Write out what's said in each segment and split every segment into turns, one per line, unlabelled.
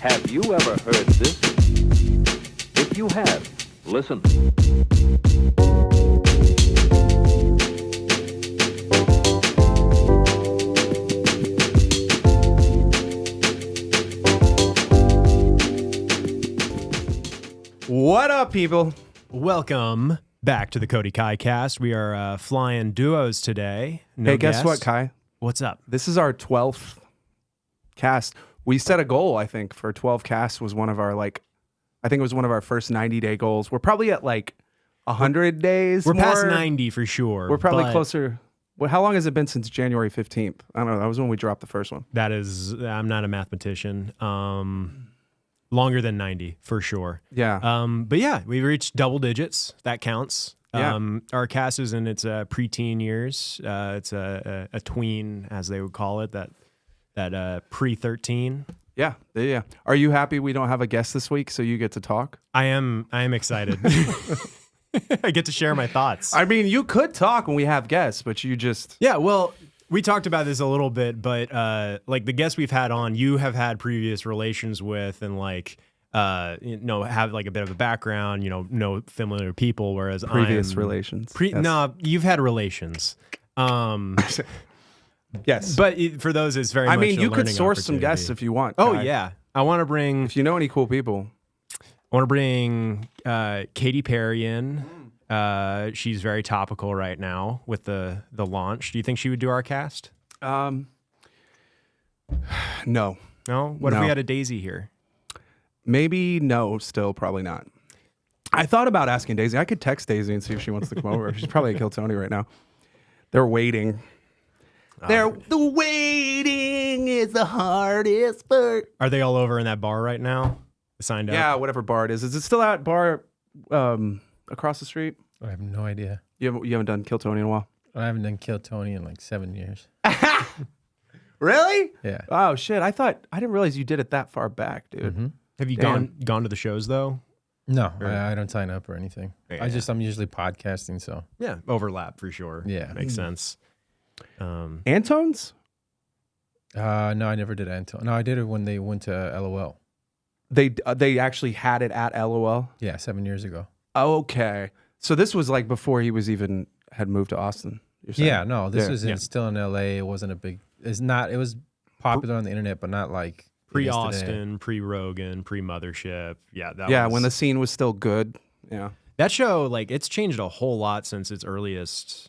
Have you ever heard this? If you have, listen.
What up, people?
Welcome back to the Cody Kai cast. We are flying duos today. No
Hey, guess
guest.
what, Kai?
What's up?
This is our 12th cast. We set a goal, I think, for 12 casts was one of our, I think it was one of our first 90-day goals. We're probably at 100 days.
We're
more.
past 90 for sure.
We're probably
but
closer. Well, how long has it been since January 15th? I don't know. That was when we dropped the first one.
That is, I'm not a mathematician. Longer than 90 for sure.
Yeah.
But yeah, we reached double digits. That counts.
Yeah.
Our cast is in its preteen years. It's a tween, as they would call it. That pre-13.
Yeah. Yeah. Are you happy we don't have a guest this week so you get to talk?
I am excited. I get to share my thoughts.
I mean, you could talk when we have guests, but you just...
Yeah, well, we talked about this a little bit, but the guests we've had on, you have had previous relations with, and have a bit of a background, know familiar people, whereas
Previous relations. Yes.
No, you've had relations.
Yes.
But for those, it's very much a
you could
learning
source some
opportunity.
guests if you want.
Oh,
Kai.
yeah. I want to bring
If you know any cool people.
Katy Perry in. She's very topical right now with the launch. Do you think she would do our cast?
No.
No? What if
No.
we had a Daisy here?
Maybe no, still probably not. I thought about asking Daisy. I could text Daisy and see if she wants to come over. She's probably at Kill Tony right now. They're waiting. The waiting is the hardest part.
Are they all over in that bar right now? Signed up?
Yeah, whatever bar it is. Is it still at bar across the street?
I have no idea.
You haven't done Kill Tony in a while?
I haven't done Kill Tony in 7 years.
Really?
Yeah.
Oh, shit. I didn't realize you did it that far back, dude.
Mm-hmm.
Have you
Damn.
gone to the shows though?
No, I don't sign up or anything.
Yeah.
I'm usually podcasting, so.
Yeah, overlap for sure.
Yeah.
Makes sense.
Antones?
No, I never did Anton. No, I did it when they went to LOL.
They actually had it at LOL?
Yeah, 7 years ago.
Okay. So this was before he had moved to Austin. You're saying?
Yeah, no, this
Yeah.
was still in LA. It wasn't a big, it was popular on the internet, but not like
Pre-Austin, pre-Rogan, pre-Mothership. Yeah,
when the scene was still good. Yeah.
that show, it's changed a whole lot since its earliest,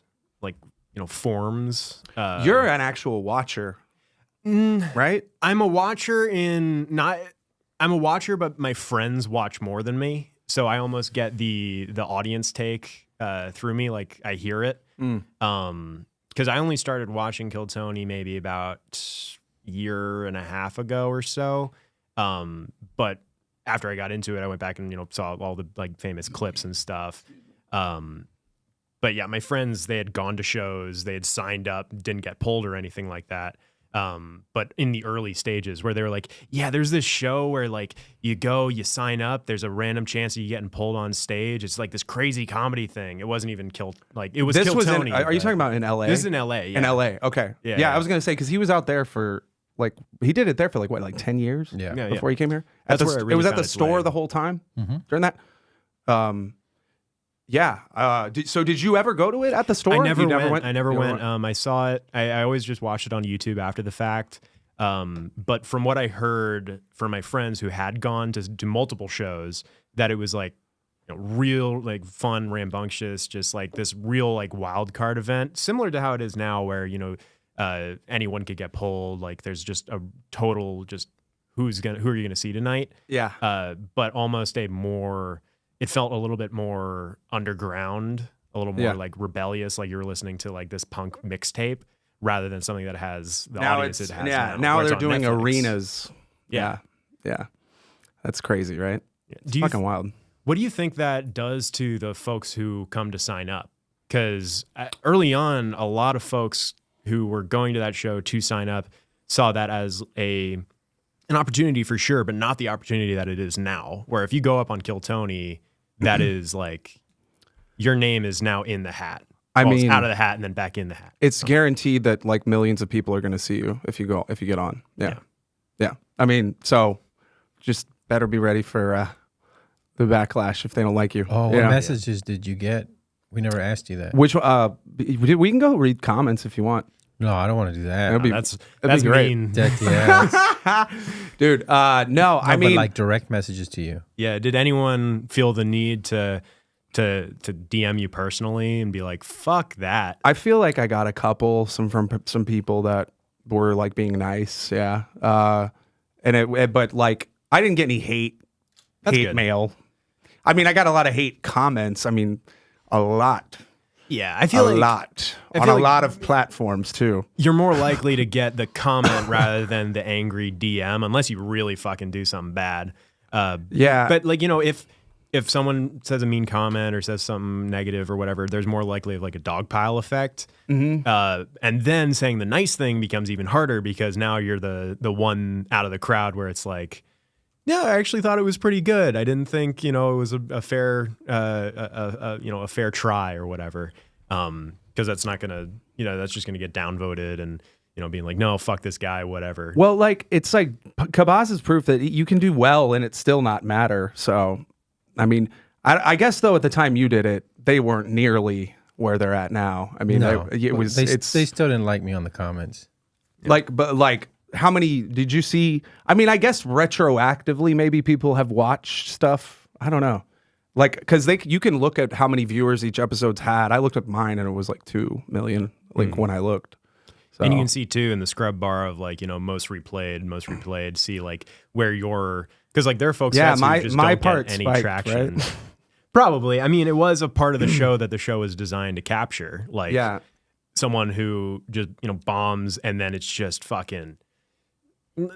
forms.
You're an actual watcher, right?
I'm a watcher I'm a watcher, but my friends watch more than me. So I almost get the audience take through me. I hear it. Because I only started watching Kill Tony maybe about year and a half ago or so. But after I got into it, I went back and saw all the famous clips and stuff. But yeah, my friends, they had gone to shows, they had signed up, didn't get pulled or anything like that. But in the early stages where they were like, yeah, there's this show where you go, you sign up, there's a random chance of you getting pulled on stage. It's this crazy comedy thing. It wasn't even Kill Tony.
Are you talking about in LA?
This is in LA. Yeah.
In LA. Okay. Yeah. I was going to say, because he was out there for he did it there for 10 years
Yeah.
before he came here?
That's where it really
was at
found
the
its
store
way.
the whole time
Mm-hmm.
during that? Yeah. So did you ever go to it at the store?
I never
You
went. I never
You
went. I saw it. I always just watched it on YouTube after the fact. But from what I heard from my friends who had gone to multiple shows, that it was real fun, rambunctious, just this real wild card event, similar to how it is now, where anyone could get pulled. There's just a total who are you gonna see tonight?
Yeah.
But almost it felt a little bit more underground, a little more rebellious, like you were listening to this punk mixtape, rather than something that has the audience it has now.
Now
where it's
they're
on
doing
Netflix.
arenas.
Yeah.
Yeah. That's crazy, right? It's
Do you
fucking wild.
What do you think that does to the folks who come to sign up? Because early on, a lot of folks who were going to that show to sign up saw that as an opportunity for sure, but not the opportunity that it is now, where if you go up on Kill Tony, that is your name is now in the hat. It's out of the hat and then back in the hat.
It's guaranteed that millions of people are going to see you if you get on. Yeah. I mean, so just better be ready for the backlash if they don't like you.
Oh,
You
what
know?
messages did you get? We never asked you that.
Which we can go read comments if you want.
No, I don't want to do that.
That'd be-
That's
that'd be great.
mean.
Yeah,
Dude, no, I mean,
but like direct messages to you.
Yeah. Did anyone feel the need to DM you personally and be like, "Fuck that"?
I feel like I got a couple, from some people that were like being nice, yeah. But like I didn't get any hate
good.
mail. I mean, I got a lot of hate comments. I mean, a lot,
Yeah, I feel
a
like
lot
I
on
feel
a
like-
lot of platforms too.
you're more likely to get the comment rather than the angry DM, unless you really fucking do something bad.
Yeah,
But like, if someone says a mean comment or says something negative or whatever, there's more likely of like a dog pile effect.
Mm-hmm.
And then saying the nice thing becomes even harder because now you're the one out of the crowd where it's like, yeah, I actually thought it was pretty good. I didn't think, it was a fair, a fair try or whatever. Because that's not gonna, that's just gonna get downvoted and, being like, no, fuck this guy, whatever.
well, like it's like Kabaz is proof that you can do well and it still not matter. So, I mean, I guess though at the time you did it, they weren't nearly where they're at now. I mean,
No,
they
still didn't like me on the comments.
but how many did you see? I mean, I guess retroactively, maybe people have watched stuff. I don't know. Like, because you can look at how many viewers each episode's had. I looked at mine and it was like 2 million, like when I looked. So.
And you can see too in the scrub bar of like, most replayed, see like where you're, because like there are folks
Yeah,
who
my
just
my
don't
part
get any
spiked,
traction.
right?
Probably. I mean, it was a part of the show that the show was designed to capture. Like
Yeah.
someone who just, bombs and then it's just fucking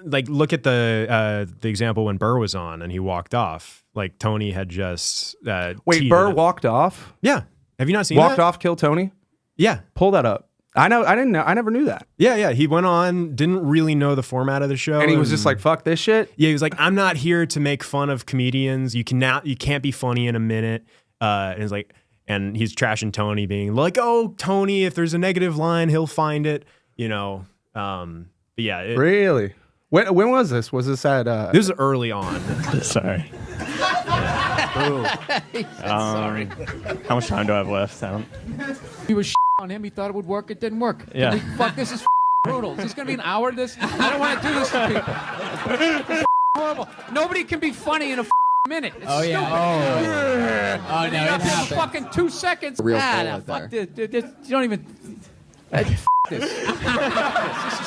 like look at the example when Burr was on and he walked off. Like Tony had just
Wait,
teed
Burr
it up.
walked off?
Yeah. Have you not seen
Walked
that?
off, killed Tony?
Yeah.
Pull that up. I know. I didn't know. I never knew that.
Yeah. He went on, didn't really know the format of the show.
And he was just like, fuck this shit.
Yeah, he was like, I'm not here to make fun of comedians. You can't be funny in a minute. And it's like, and he's trashing Tony, being like, oh, Tony, if there's a negative line, he'll find it. But yeah,
Really? When was this? Was this at...
this is early on.
Sorry. Sorry. How much time do I have left? I don't...
He was on him. He thought it would work. It didn't work.
Yeah.
Fuck, this is brutal. Is this going to be an hour of this? I don't want to do this to people. It's horrible. Nobody can be funny in a minute. It's stupid.
Oh, no,
You're
it
up there for
happened.
fucking 2 seconds.
Real
no,
bullet
fuck
there.
this. You don't even... This. This is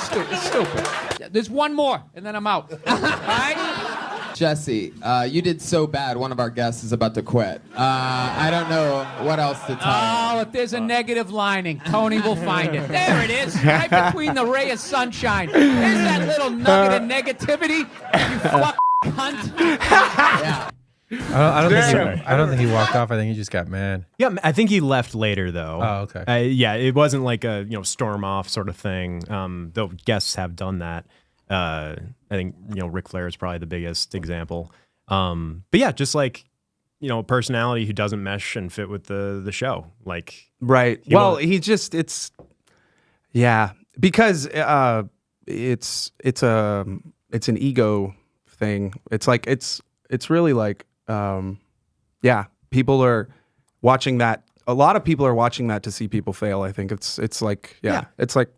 stupid. It's stupid. There's one more, and then I'm out. All right?
Jesse, you did so bad. One of our guests is about to quit. I don't know what else to tell you.
Oh, if there's a negative lining, Tony will find it. There it is, right between the ray of sunshine. There's that little nugget of negativity. You fuck cunt.
Yeah.
I don't think he walked off. I think he just got mad.
Yeah, I think he left later though.
Oh, okay.
Yeah, it wasn't like a storm off sort of thing. Though guests have done that. I think Ric Flair is probably the biggest example. But yeah, just like a personality who doesn't mesh and fit with the show. Like
Right.
He
Well,
won't-
he just because it's an ego thing. It's like it's really like people are watching that. A lot of people are watching that to see people fail. I think it's like it's like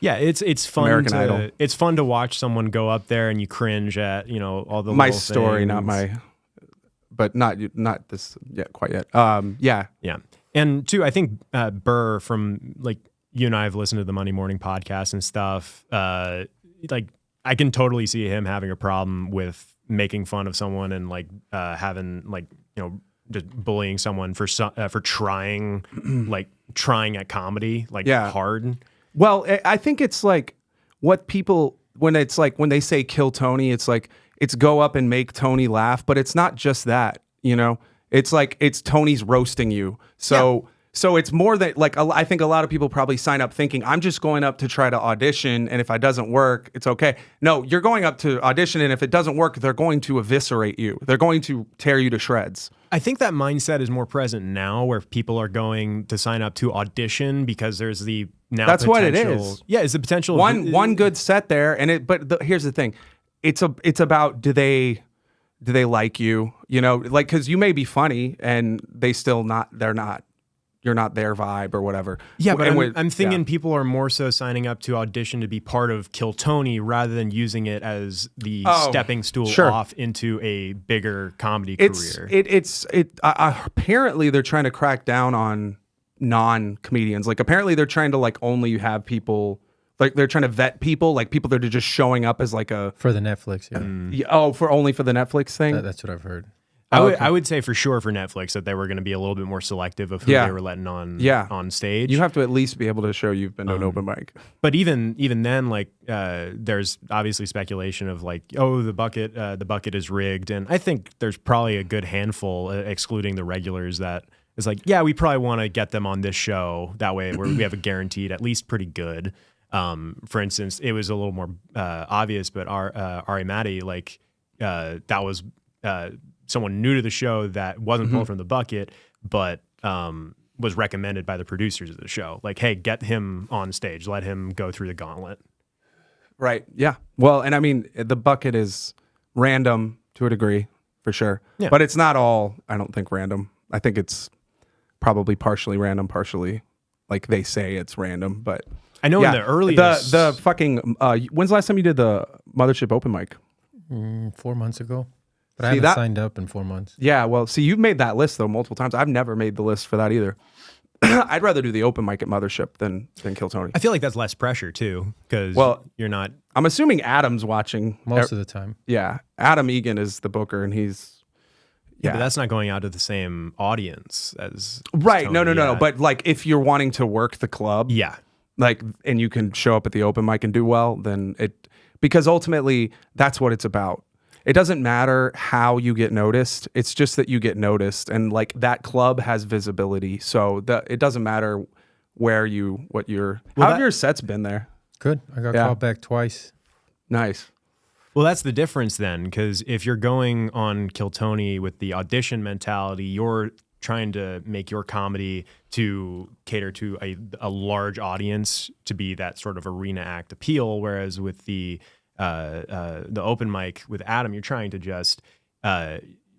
yeah, it's fun.
American Idol.
It's fun to watch someone go up there and you cringe at all the
my
little
story,
things.
not my, but not this yet, quite yet. Yeah.
Yeah. And two, I think Burr from like you and I have listened to the Monday Morning podcast and stuff. Like I can totally see him having a problem with making fun of someone and like having like just bullying someone for trying trying at comedy hard.
Well, I think it's like what people when they say kill Tony, it's like it's go up and make Tony laugh, but it's not just that, It's like it's Tony's roasting you. So it's more that like I think a lot of people probably sign up thinking I'm just going up to try to audition, and if it doesn't work, it's okay. No, you're going up to audition, and if it doesn't work, they're going to eviscerate you. They're going to tear you to shreds.
I think that mindset is more present now, where people are going to sign up to audition because there's that's
what it
potential-
is.
Yeah, it's the potential.
One good set there, and here's the thing. it's about do they like you? You know, like because you may be funny and you're not their vibe or whatever.
Yeah, but
And
I'm thinking people are more so signing up to audition to be part of Kill Tony rather than using it as the stepping stool off into a bigger comedy career.
Apparently they're trying to crack down on non-comedians. Like apparently they're trying to like only have people, like they're trying to vet people, like people that are just showing up as like a
For the Netflix, yeah.
for the Netflix thing.
That's what I've heard.
I would say for sure for Netflix that they were going to be a little bit more selective of who they were letting on stage.
You have to at least be able to show you've been to an open mic.
But even then, like there's obviously speculation of like, oh, the bucket is rigged, and I think there's probably a good handful, excluding the regulars, that is like, yeah, we probably want to get them on this show. That way, we have a guaranteed at least pretty good. For instance, it was a little more obvious, but Ari Matty, like that was. Someone new to the show that wasn't pulled from the bucket, but was recommended by the producers of the show. Like, hey, get him on stage. Let him go through the gauntlet.
Right. Yeah. Well, and I mean, the bucket is random to a degree, for sure. Yeah. But it's not all, I don't think, random. I think it's probably partially random, partially like they say it's random. But
I know in the earliest...
The fucking... when's the last time you did the Mothership open mic?
4 months ago. But I haven't signed up in 4 months.
Yeah, well, see, you've made that list, though, multiple times. I've never made the list for that either. I'd rather do the open mic at Mothership than Kill Tony.
I feel like that's less pressure, too, because you're not...
I'm assuming Adam's watching.
Most of the time.
Yeah. Adam Egan is the booker, and he's...
Yeah, but that's not going out to the same audience as...
Right,
Tony.
no. But, like, if you're wanting to work the club...
Yeah.
Like, and you can show up at the open mic and do well, then it... Because ultimately, that's what it's about. It doesn't matter how you get noticed. It's just that you get noticed, and like that club has visibility. So it doesn't matter how have your sets been there?
Good. I got called back twice.
Nice.
Well, that's the difference then, because if you're going on Kill Tony with the audition mentality, you're trying to make your comedy to cater to a large audience, to be that sort of arena act appeal. Whereas with the open mic with Adam, you're trying to just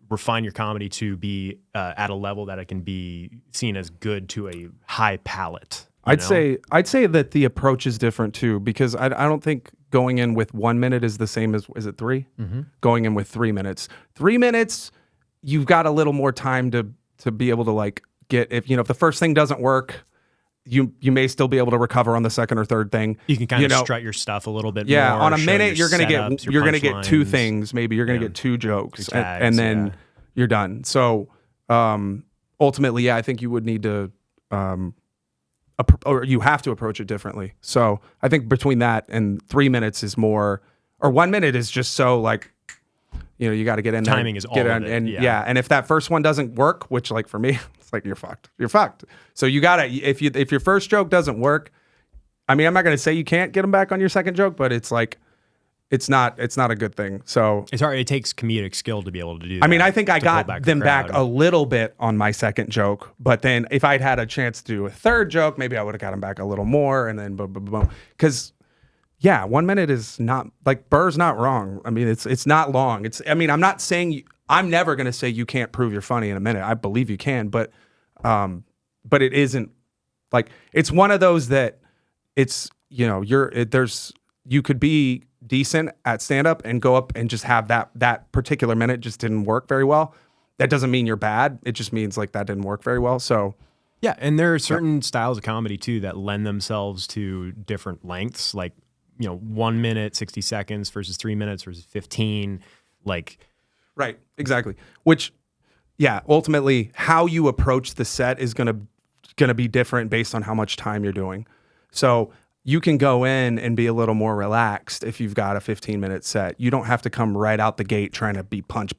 refine your comedy to be at a level that it can be seen as good to a high palate. I'd
say that the approach is different too, because I don't think going in with 1 minute is the same as, is it 3? Mm-hmm. Going in with 3 minutes. 3 minutes, you've got a little more time to be able to like get, if the first thing doesn't work, you may still be able to recover on the second or third thing.
You can kind of strut your stuff a little bit more.
Yeah, on a minute you're gonna get two things. Maybe you're gonna get two jokes, tags, and then you're done. So ultimately, yeah, I think you would need to, or you have to approach it differently. So I think between that and 3 minutes is more, or 1 minute is just so like, you got to get in there.
Timing is all of it.
And and if that first one doesn't work, which like for me, it's like you're fucked. You're fucked. So you gotta, if your first joke doesn't work, I mean, I'm not gonna say you can't get them back on your second joke, but it's like, it's not a good thing. So
it's hard. It takes comedic skill to be able to do that.
I mean, I think I got them back a little bit on my second joke, but then if I'd had a chance to do a third joke, maybe I would have got them back a little more, and then boom, boom, boom. Because 1 minute is not, like, Burr's not wrong. I mean, it's not long. I'm not saying I'm never gonna say you can't prove you're funny in a minute. I believe you can, but it isn't like, it's one of those that it's, you could be decent at stand-up and go up and just have that particular minute just didn't work very well. That doesn't mean you're bad. It just means like that didn't work very well. So
yeah, and there are certain styles of comedy too that lend themselves to different lengths, like 1 minute, 60 seconds versus 3 minutes versus 15. Like,
right, exactly. Which, yeah, ultimately how you approach the set is gonna be different based on how much time you're doing. So you can go in and be a little more relaxed if you've got a 15-minute set. You don't have to come right out the gate trying to be punch.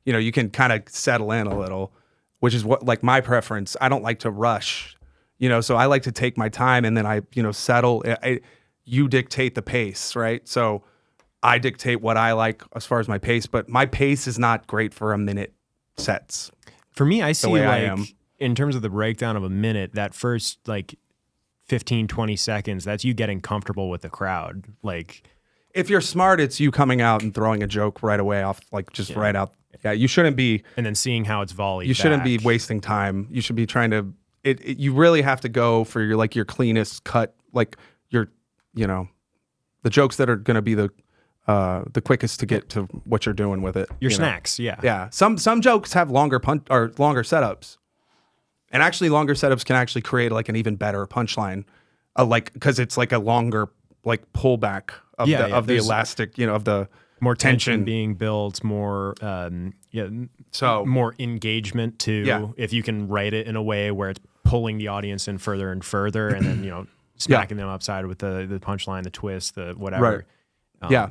You can kind of settle in a little, which is what, like, my preference. I don't like to rush, so I like to take my time, and then I, settle. You dictate the pace, right? So I dictate what I like as far as my pace, but my pace is not great for a minute sets.
For me, I see, like, in terms of the breakdown of a minute, that first, like, 15, 20 seconds, that's you getting comfortable with the crowd. Like,
if you're smart, it's you coming out and throwing a joke right away off, like just right out. Yeah, you shouldn't be.
And then seeing how it's volleyed.
You shouldn't be
back.
wasting time. You should be trying to. You really have to go for your like your cleanest cut, like your, the jokes that are going to be the quickest to get to what you're doing with it.
Your snacks, yeah.
Yeah. Some jokes have longer longer setups, and actually longer setups can actually create like an even better punchline, because it's like a longer like pullback of the elastic, of the
more tension being built, more more engagement too.
Yeah.
If you can write it in a way where it's pulling the audience in further and further, and then smacking them upside with the punchline, the twist, the whatever.
Right.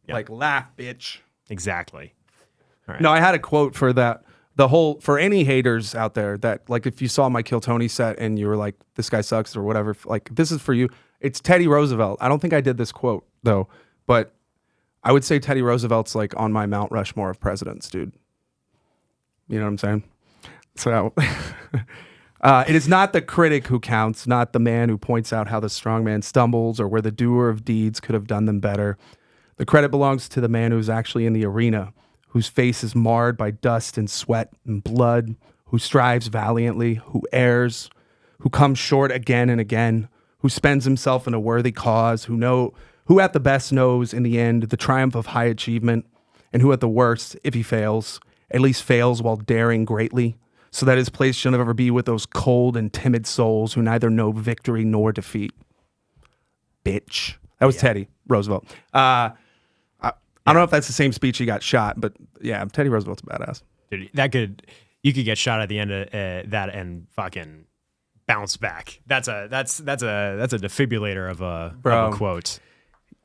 Like laugh, bitch.
Exactly. All right.
No, I had a quote for that. For any haters out there that like if you saw my Kill Tony set and you were like, this guy sucks or whatever, like this is for you. It's Teddy Roosevelt. I don't think I did this quote though, but I would say Teddy Roosevelt's like on my Mount Rushmore of presidents, dude. You know what I'm saying? So it is not the critic who counts, not the man who points out how the strong man stumbles or where the doer of deeds could have done them better. The credit belongs to the man who's actually in the arena, whose face is marred by dust and sweat and blood, who strives valiantly, who errs, who comes short again and again, who spends himself in a worthy cause, who at the best knows in the end the triumph of high achievement, and who at the worst, if he fails, at least fails while daring greatly, so that his place shall never be with those cold and timid souls who neither know victory nor defeat. Bitch. That was Teddy Roosevelt. I don't know if that's the same speech he got shot, but yeah, Teddy Roosevelt's a badass.
Dude, you could get shot at the end of that and fucking bounce back. That's a defibrillator of a quote.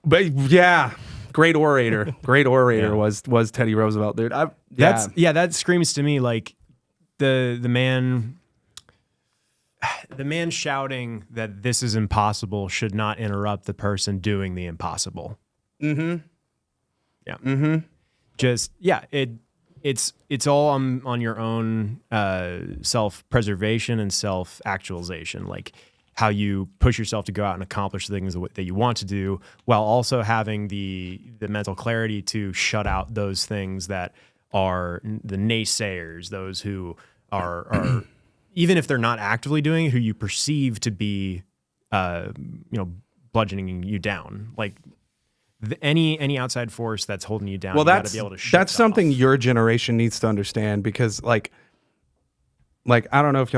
But yeah, great orator. Great orator was Teddy Roosevelt, dude.
That screams to me like the man shouting that this is impossible should not interrupt the person doing the impossible.
Mm-hmm.
Yeah. Mm-hmm. It's all on your own self-preservation and self-actualization, like how you push yourself to go out and accomplish things that you want to do, while also having the mental clarity to shut out those things that are the naysayers, those who are even if they're not actively doing it, who you perceive to be bludgeoning you down, like. Any outside force that's holding you down,
well,
you gotta be able to shut
that's something your generation needs to understand, because like I don't know if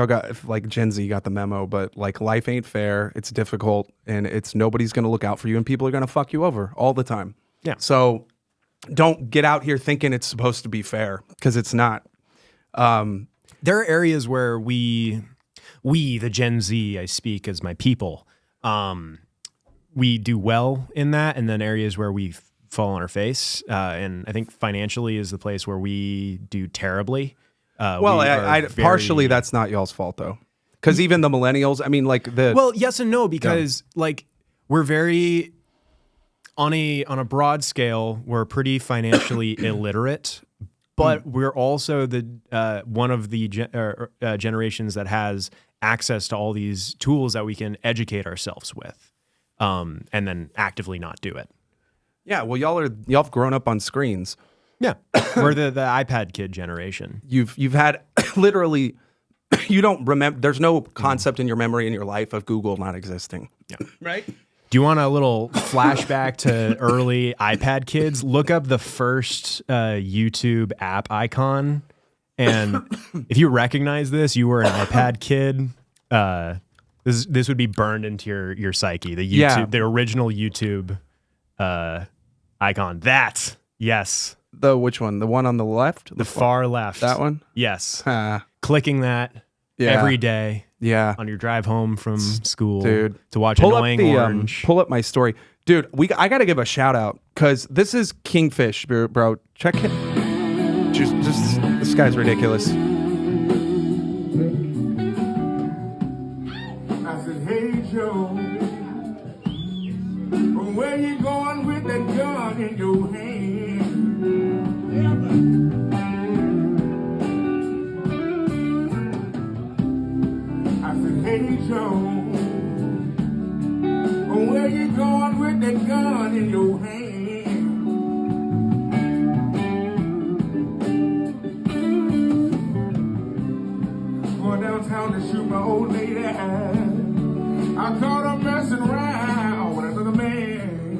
Gen Z got the memo, but like life ain't fair. It's difficult, and nobody's gonna look out for you, and people are gonna fuck you over all the time.
Yeah.
So don't get out here thinking it's supposed to be fair, because it's not.
There are areas where we the Gen Z, I speak as my people. We do well in that, and then areas where we fall on our face. And I think financially is the place where we do terribly.
Partially that's not y'all's fault though, because even the millennials. I mean,
yes and no, because we're very on a broad scale. We're pretty financially illiterate, but we're also the one of the generations that has access to all these tools that we can educate ourselves with. And then actively not do it.
Yeah, well, y'all have grown up on screens.
Yeah, we're the iPad kid generation.
You've had literally, you don't remember. There's no concept in your memory in your life of Google not existing.
Yeah,
right.
Do you want a little flashback to early iPad kids? Look up the first YouTube app icon, and if you recognize this, you were an iPad kid. This would be burned into your psyche. The original YouTube icon. That, yes.
Which one? The one on the left?
The far left.
That one?
Yes. Clicking that every day.
Yeah.
On your drive home from school,
dude,
to watch Annoying Orange.
Pull up my story, dude. I got to give a shout out, because this is Kingfish, bro. Check it. Just this guy's ridiculous.
Where you going with that gun in your hand? I said, hey Joe, where you going with that gun in your hand? my old lady. I caught her messing around with another man.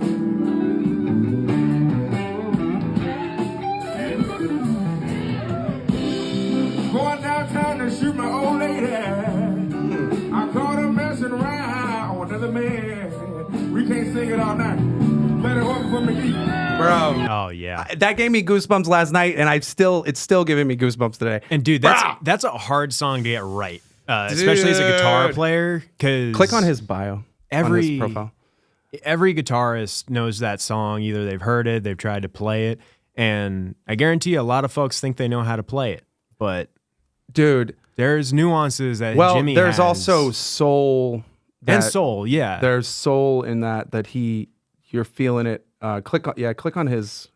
Going downtown to shoot my old lady. I caught her messing around with another man. We can't sing it all night. Better order for McGee.
Bro.
Oh yeah.
That gave me goosebumps last night, and it's still giving me goosebumps today.
And dude, that's a hard song to get right, especially as a guitar player. Because
click on his bio, on his profile.
Every guitarist knows that song. Either they've heard it, they've tried to play it, and I guarantee you, a lot of folks think they know how to play it. But
dude,
there's nuances that Jimmy
there's
has.
Also soul
and soul. Yeah,
there's soul in that you're feeling it. Click on his.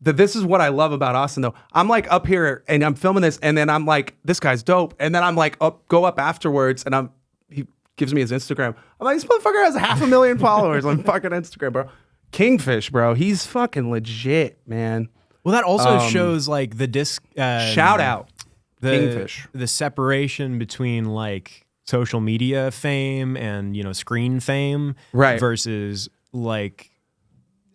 This is what I love about Austin, though. I'm like up here and I'm filming this, and then I'm like, this guy's dope, and then I'm like, go up afterwards, and he gives me his Instagram. I'm like, this motherfucker has 500,000 followers on fucking Instagram, bro. Kingfish, bro, he's fucking legit, man.
Well, that also shows like the disc.
Shout out, Kingfish.
The separation between like social media fame and screen fame,
right,
versus like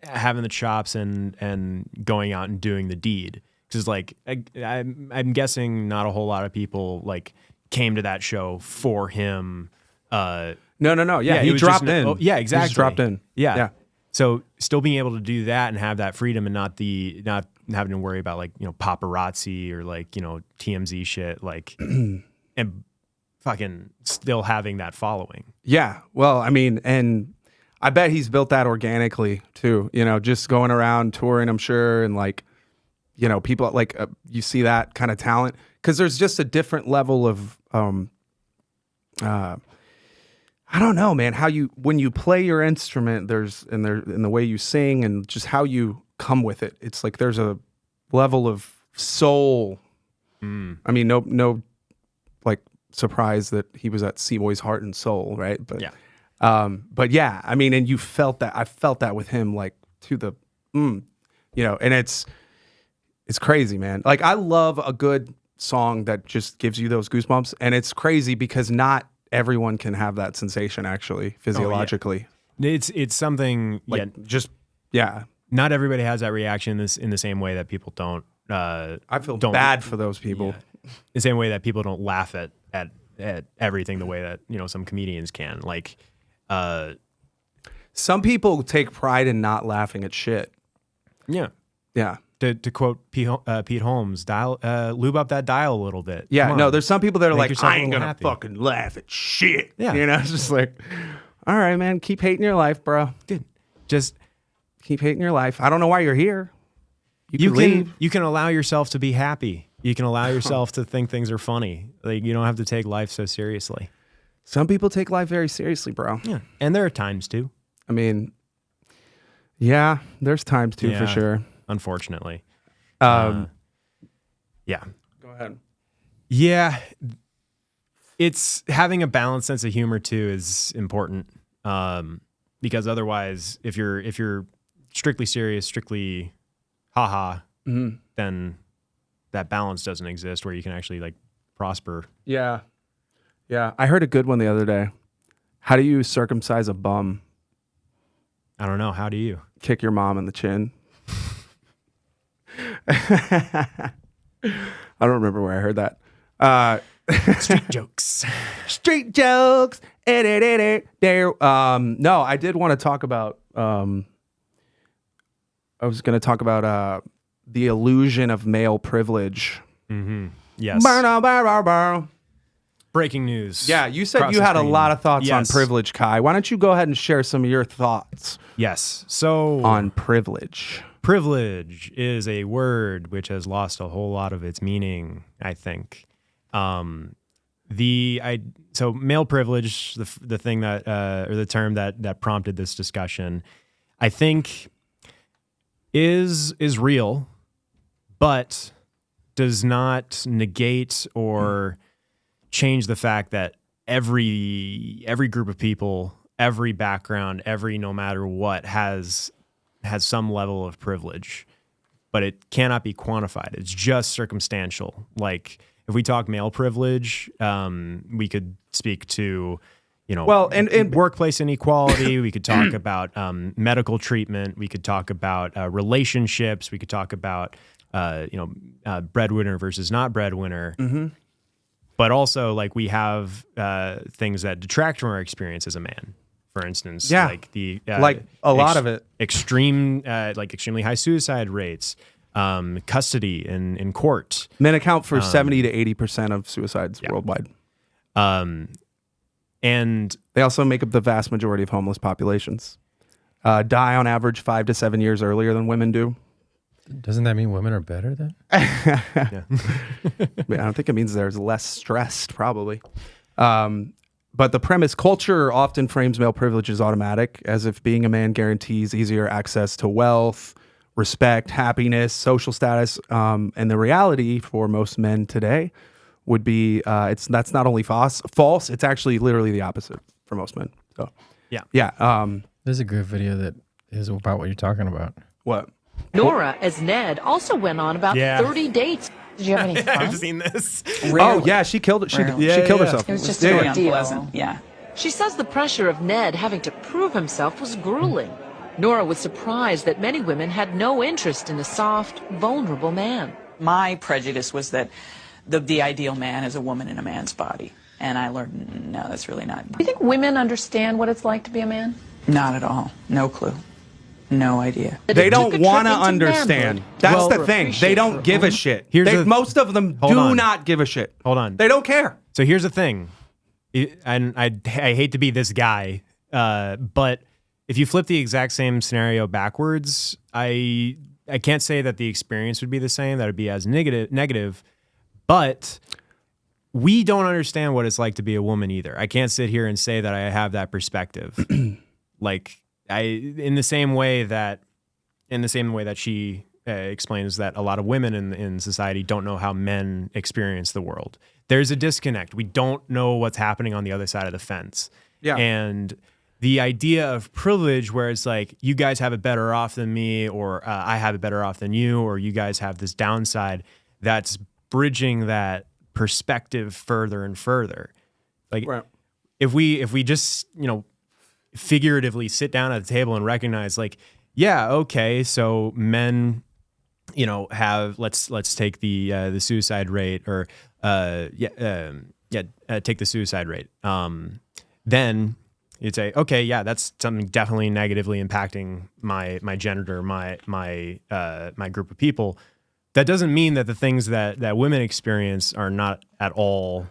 having the chops and going out and doing the deed. Because like I'm guessing not a whole lot of people like came to that show for him. No.
Yeah, he dropped in.
Oh, yeah, exactly.
He just dropped in.
Yeah. So still being able to do that and have that freedom and not having to worry about like paparazzi or like TMZ shit like and fucking still having that following.
Yeah. Well, I mean, and I bet he's built that organically too, just going around touring, I'm sure. And like, people like, you see that kind of talent because there's just a different level of, I don't know, man, when you play your instrument, in the way you sing and just how you come with it. It's like, there's a level of soul. I mean, no, like surprise that he was at C-Boy's Heart and Soul. Right. But
yeah.
But yeah, I mean, and you felt that. I felt that with him, like to the, and it's crazy, man. Like I love a good song that just gives you those goosebumps, and it's crazy because not everyone can have that sensation actually physiologically.
Oh, yeah. It's something
like
not everybody has that reaction in the same way that people don't.
I feel bad for those people.
Yeah. The same way that people don't laugh at everything the way that some comedians can. Like.
Some people take pride in not laughing at shit.
Yeah.
Yeah.
To quote Pete Holmes, lube up that dial a little bit.
Yeah. No, there's some people that are like, I ain't gonna
happy.
fucking laugh at shit.
Yeah.
It's just like, all right, man, keep hating your life, bro.
Dude, just
keep hating your life. I don't know why you're here. You can leave.
You can allow yourself to be happy. You can allow yourself to think things are funny. Like you don't have to take life so seriously.
Some people take life very seriously, bro.
Yeah. And there are times too.
I mean, yeah, there's times too, for sure.
Unfortunately.
Yeah.
Go ahead. Yeah. It's having a balanced sense of humor too is important. Because otherwise, if you're strictly serious, strictly haha, then that balance doesn't exist where you can actually like prosper.
Yeah. Yeah, I heard a good one the other day. How do you circumcise a bum?
I don't know. How do you?
Kick your mom in the chin. I don't remember where I heard that.
Street jokes.
Street jokes. There. No, I did want to talk about. I was going to talk about the illusion of male privilege.
Mm-hmm. Yes. Breaking news.
Yeah, you said you had a lot of thoughts on
Yes.
privilege, Kai. Why don't you go ahead and share some of your thoughts
Yes. So
on privilege?
privilege is a word which has lost a whole lot of its meaning, I think. So male privilege, the thing that or the term that prompted this discussion, I think is real, but does not negate or change the fact that every group of people, every background, no matter what, has some level of privilege, but it cannot be quantified. It's just circumstantial. Like if we talk male privilege, we could speak to,
and
workplace inequality. We could talk about medical treatment. We could talk about relationships. We could talk about breadwinner versus not breadwinner.
Mm-hmm.
But also, like, we have things that detract from our experience as a man. For instance, like the
lot of it,
extremely high suicide rates, custody in court.
Men account for 70 to 80% of suicides worldwide.
And
they also make up the vast majority of homeless populations. Die on average 5 to 7 years earlier than women do.
Doesn't that mean women are better then?
I don't think it means there's less stressed, probably. But the premise, culture often frames male privilege as automatic, as if being a man guarantees easier access to wealth, respect, happiness, social status. And the reality for most men today would be that's not only false, it's actually literally the opposite for most men. So yeah.
There's a good video that is about what you're talking about.
What?
Nora, as Ned, also went on about 30 dates. Did you have any fun?
I've seen this.
Rarely. Oh, yeah, she killed it. She killed herself.
It was just very unpleasant. Yeah. She says the pressure of Ned having to prove himself was grueling. Nora was surprised that many women had no interest in a soft, vulnerable man.
My prejudice was that the ideal man is a woman in a man's body. And I learned, no, that's really not.
Do you think women understand what it's like to be a man?
Not at all. No clue. No idea.
They don't want to understand. That's the thing. They don't give a shit. Most of them do not give a shit.
Hold on.
They don't care.
So here's the thing. And I hate to be this guy, but if you flip the exact same scenario backwards, I can't say that the experience would be the same. That would be as negative. But we don't understand what it's like to be a woman either. I can't sit here and say that I have that perspective. In the same way that she explains that a lot of women in society don't know how men experience the world. There's a disconnect. We don't know what's happening on the other side of the fence.
Yeah.
And the idea of privilege, where it's like, you guys have it better off than me, or I have it better off than you, or you guys have this downside, that's bridging that perspective further and further. Like,
right.
if we just, figuratively sit down at the table and recognize, like, yeah, okay, so men, have, let's take the suicide rate, or take the suicide rate. Then you'd say, okay, yeah, that's something definitely negatively impacting my gender, my group of people. That doesn't mean that the things that women experience are not at all,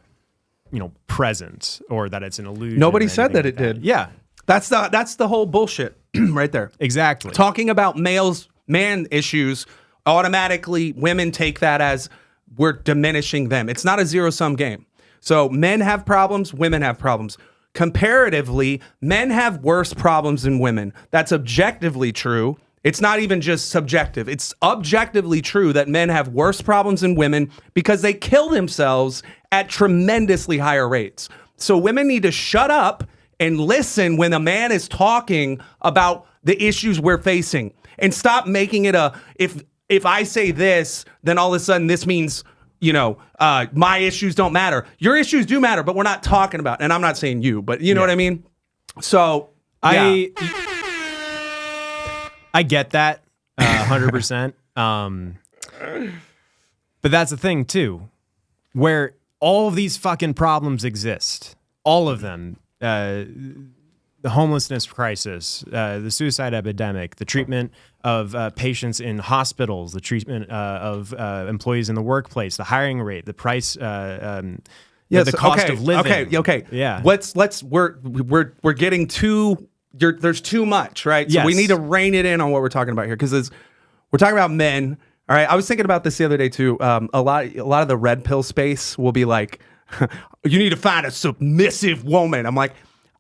present, or that it's an illusion.
Nobody said that it did.
Yeah.
That's the whole bullshit right there.
Exactly.
Talking about man issues, automatically women take that as we're diminishing them. It's not a zero-sum game. So men have problems, women have problems. Comparatively, men have worse problems than women. That's objectively true. It's not even just subjective. It's objectively true that men have worse problems than women because they kill themselves at tremendously higher rates. So women need to shut up and listen when a man is talking about the issues we're facing, and stop making it if I say this, then all of a sudden this means, my issues don't matter. Your issues do matter, but we're not talking about, and I'm not saying you, but you know what I mean? So
I get that 100%. But that's the thing too, where all of these fucking problems exist, all of them. The homelessness crisis, the suicide epidemic, the treatment of patients in hospitals, the treatment of employees in the workplace, the hiring rate, the price, the cost of living.
Okay.
Yeah.
We're getting too. There's too much, right? So we need to rein it in on what we're talking about here, because we're talking about men. All right. I was thinking about this the other day too. A lot of the red pill space will be like, you need to find a submissive woman. I'm like,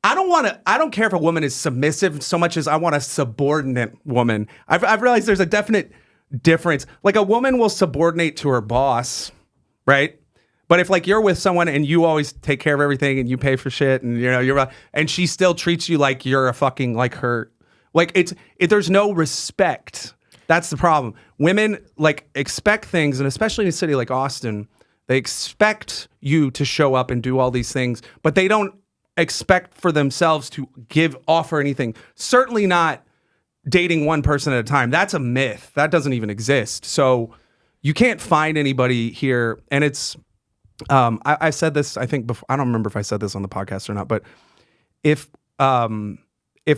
I don't care if a woman is submissive so much as I want a subordinate woman. I've realized there's a definite difference. Like, a woman will subordinate to her boss, right? But if, like, you're with someone and you always take care of everything and you pay for shit, and and she still treats you like you're a fucking, like, her, like, there's no respect. That's the problem. Women, like, expect things, and especially in a city like Austin, They expect you to show up and do all these things, but they don't expect for themselves to offer anything. Certainly not dating one person at a time. That's a myth. That doesn't even exist. So you can't find anybody here. And it's, I said this, I think before, I don't remember if I said this on the podcast or not, but if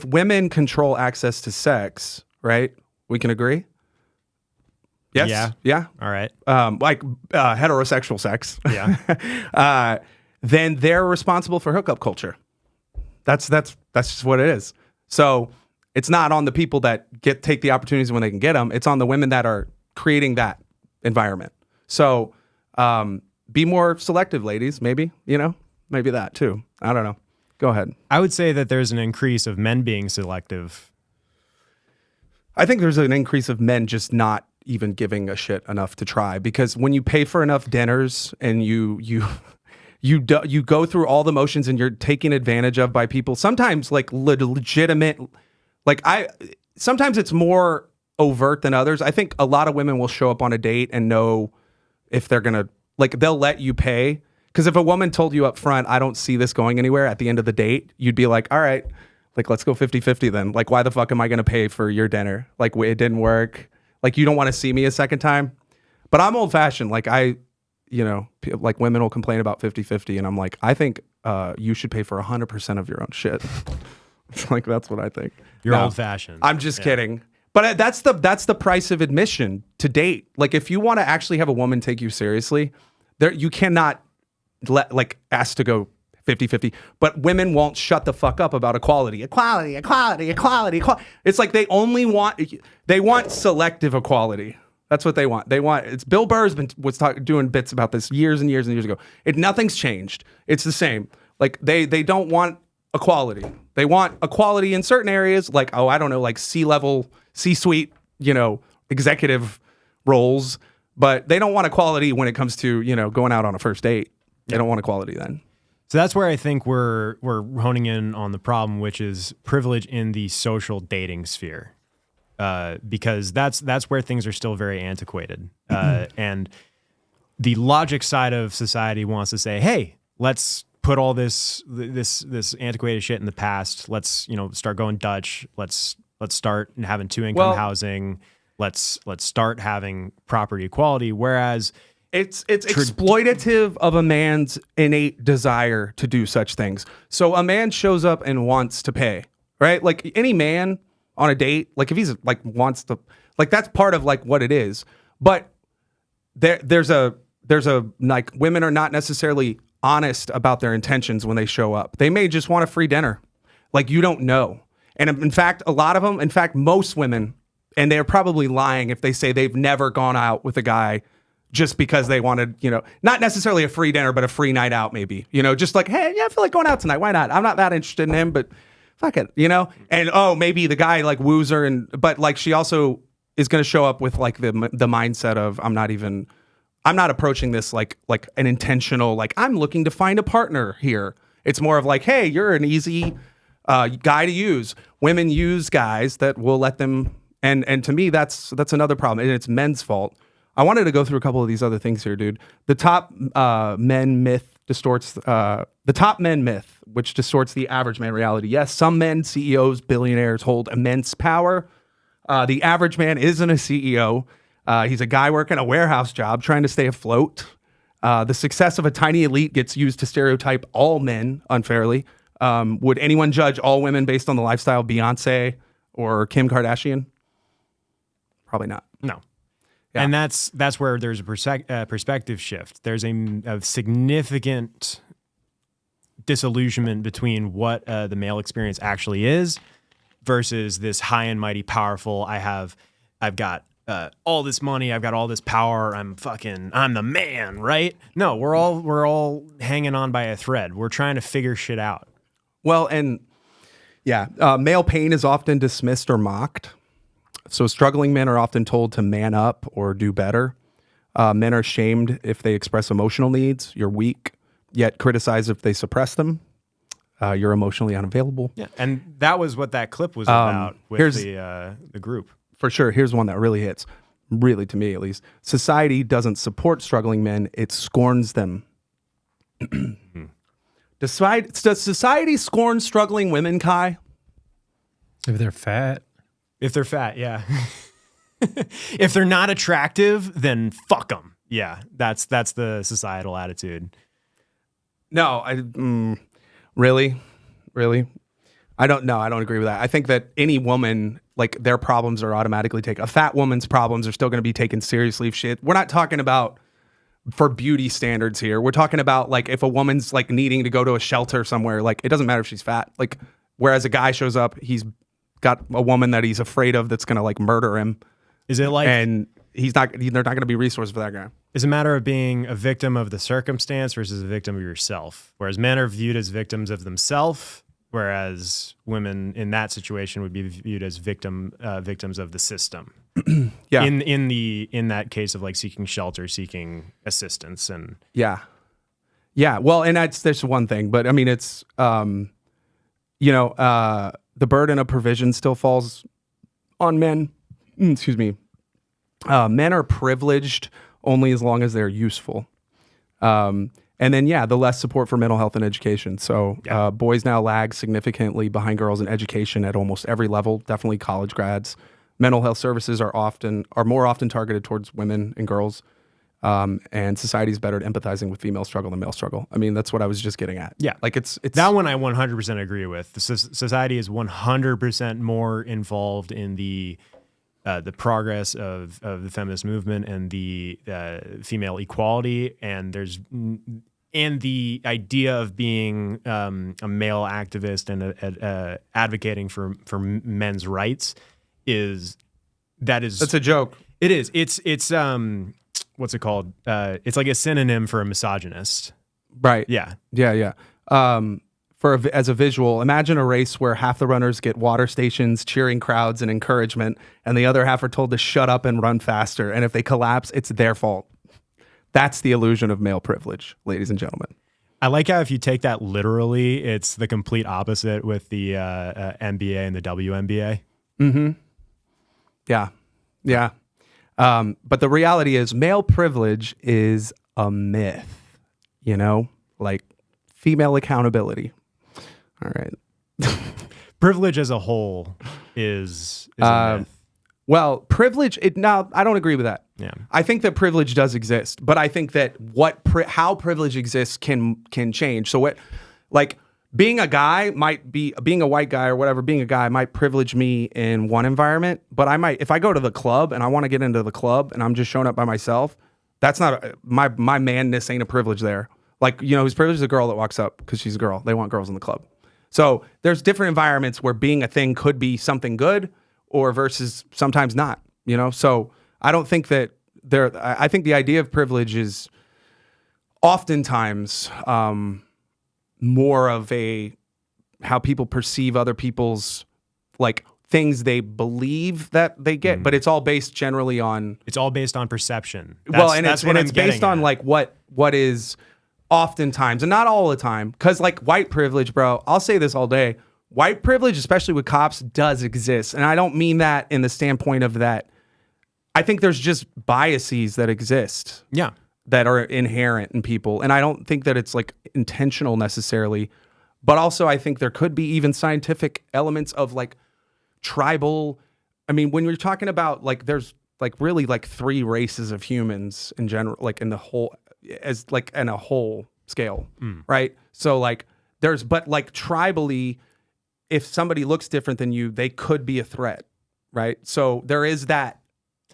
women control access to sex, right? We can agree? Yes.
Yeah.
Yeah.
All right.
Like heterosexual sex.
Yeah.
Then they're responsible for hookup culture. That's just what it is. So it's not on the people that take the opportunities when they can get them. It's on the women that are creating that environment. So be more selective, ladies. Maybe, maybe that too. I don't know. Go ahead.
I would say that there's an increase of men being selective.
I think there's an increase of men just not even giving a shit enough to try, because when you pay for enough dinners and you go through all the motions and you're taken advantage of by people, sometimes like legitimate, sometimes it's more overt than others. I think a lot of women will show up on a date and know if they're going to, they'll let you pay. Because if a woman told you up front, I don't see this going anywhere at the end of the date, you'd be like, all right, let's go 50-50 then. Why the fuck am I going to pay for your dinner? It didn't work. You don't want to see me a second time. But I'm old fashioned. Women will complain about 50-50. And I'm like, I think you should pay for 100% of your own shit. It's that's what I think.
You're old fashioned.
I'm just kidding. But that's the price of admission to date. If you want to actually have a woman take you seriously, you cannot ask to go 50-50, but women won't shut the fuck up about equality. Equality. It's they only want selective equality. That's what they want. It's Bill Burr's was doing bits about this years and years and years ago. Nothing's changed. It's the same. They don't want equality. They want equality in certain areas, C-level, C-suite, executive roles, but they don't want equality when it comes to, going out on a first date. They don't want equality then.
So that's where I think we're honing in on the problem, which is privilege in the social dating sphere, because that's where things are still very antiquated, and the logic side of society wants to say, hey, let's put all this antiquated shit in the past. Let's start going Dutch. Let's start having 2-income housing. Let's start having property equality. Whereas
it's exploitative of a man's innate desire to do such things. So a man shows up and wants to pay, right? Any man on a date, if he's wants to, that's part of what it is. But there's a women are not necessarily honest about their intentions when they show up. They may just want a free dinner. You don't know. And in fact, most women, and they're probably lying if they say they've never gone out with a guy just because they wanted, not necessarily a free dinner, but a free night out maybe, just hey, yeah, I feel like going out tonight. Why not? I'm not that interested in him, but fuck it, And maybe the guy woos her, but she also is going to show up with the mindset of I'm not approaching this like an intentional, I'm looking to find a partner here. It's more of hey, you're an easy guy to use. Women use guys that will let them, and to me that's another problem, and it's men's fault. I wanted to go through a couple of these other things here, dude. The top men myth distorts the top men myth, which distorts the average man reality. Yes, some men, CEOs, billionaires, hold immense power. The average man isn't a CEO. He's a guy working a warehouse job trying to stay afloat. The success of a tiny elite gets used to stereotype all men unfairly. Would anyone judge all women based on the lifestyle of Beyonce or Kim Kardashian? Probably not.
No.
Yeah.
And that's where there's a perspective shift. There's a significant disillusionment between what the male experience actually is versus this high and mighty powerful. I've got all this money. I've got all this power. I'm the man, right? No, we're all hanging on by a thread. We're trying to figure shit out.
Well, and yeah, male pain is often dismissed or mocked. So struggling men are often told to man up or do better. Men are shamed if they express emotional needs. You're weak, yet criticized if they suppress them. You're emotionally unavailable.
Yeah, and that was what that clip was about with the group.
For sure. Here's one that really hits. really to me at least, society doesn't support struggling men, it scorns them. Does society scorn struggling women, Kai?
If they're fat.
If they're fat, yeah. If they're not attractive, then fuck them. Yeah, that's the societal attitude.
No, really? I don't know. I don't agree with that. I think that any woman, like, their problems are automatically taken. A fat woman's problems are still going to be taken seriously. We're not talking about for beauty standards here. We're talking about, like, if a woman's, like, needing to go to a shelter somewhere, like, it doesn't matter if she's fat. Like, whereas a guy shows up, he's got a woman that he's afraid of that's going to, like, murder him.
Is it like...
And they're not going to be resources for that guy.
It's a matter of being a victim of the circumstance versus a victim of yourself. Whereas men are viewed as victims of themselves, whereas women in that situation would be viewed as victims of the system.
Yeah.
In that case of, like, seeking shelter, seeking assistance, and
yeah. Well, and that's one thing, but I mean, it's the burden of provision still falls on men. Excuse me. Men are privileged only as long as they're useful. And then, the less support for mental health and education. So boys now lag significantly behind girls in education at almost every level, definitely college grads. Mental health services are more often targeted towards women and girls. And society is better at empathizing with female struggle than male struggle. I mean, that's what I was just getting at.
Yeah.
Like it's
that one I 100% agree with. The society is 100% more involved in the progress of the feminist movement and the female equality, and the idea of being a male activist and advocating for men's rights that's a joke. It is. It's what's it called? It's like a synonym for a misogynist.
Right.
Yeah.
As a visual, imagine a race where half the runners get water stations, cheering crowds, and encouragement, and the other half are told to shut up and run faster. And if they collapse, it's their fault. That's the illusion of male privilege, ladies and gentlemen.
I like how if you take that literally, it's the complete opposite with the NBA and the WNBA.
Mm-hmm. Yeah. But the reality is male privilege is a myth, like female accountability. All right.
Privilege as a whole is a myth.
Well, privilege, I don't agree with that.
Yeah.
I think that privilege does exist, but I think that how privilege exists can change. So being a guy being a white guy or whatever, being a guy might privilege me in one environment, but if I go to the club and I want to get into the club and I'm just showing up by myself, that's not my manness ain't a privilege there. Like, who's privileged is a girl that walks up because she's a girl. They want girls in the club. So there's different environments where being a thing could be something good or versus sometimes not, So I don't think that I think the idea of privilege is oftentimes more of how people perceive other people's, like, things they believe that they get, but it's all based generally on...
It's all based on perception.
It's based on, like, what is... Oftentimes, and not all the time, because, like, white privilege, bro, I'll say this all day. White privilege, especially with cops, does exist. And I don't mean that in the standpoint of that. I think there's just biases that exist.
Yeah.
That are inherent in people. And I don't think that it's, like, intentional necessarily. But also, I think there could be even scientific elements of, like, tribal. I mean, when you're talking about, like, there's, like, really, like, 3 races of humans in general, like, in the whole... as like in a whole scale, right? So like but like tribally, if somebody looks different than you, they could be a threat, right? So there is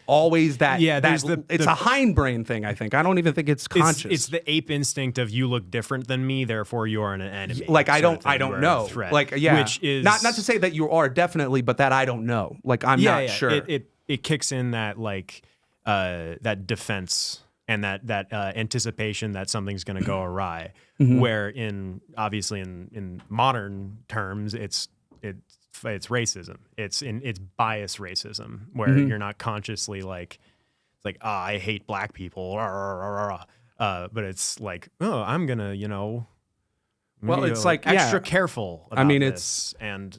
always that.
Yeah,
it's a hindbrain thing, I think. I don't even think it's conscious.
It's the ape instinct of you look different than me, therefore you are an enemy.
Like I don't know. Like
which is
not to say that you are definitely, but that I don't know. Like I'm not sure.
It kicks in that like that defense. And that anticipation that something's going to go awry, where obviously in modern terms it's racism. It's bias racism where you're not consciously like it's like I hate black people, but it's like I'm gonna
it's like
extra careful. About
I mean
this.
and